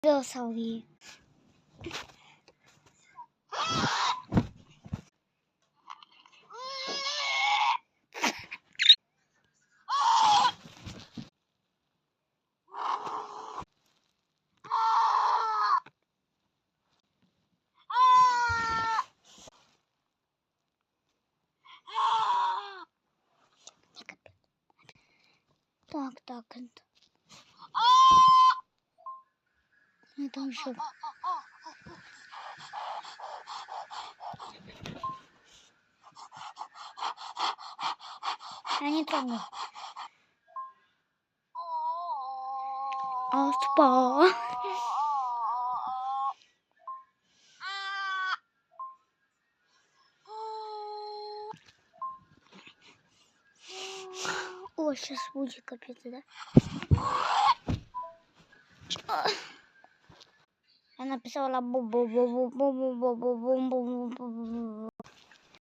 Голосовые. Так. Это уже. Я не трогаю. Спа. О, сейчас будет капец, да? Я написала бу-бу-бу-бу-бу-бу-бу-бу-бу-бу.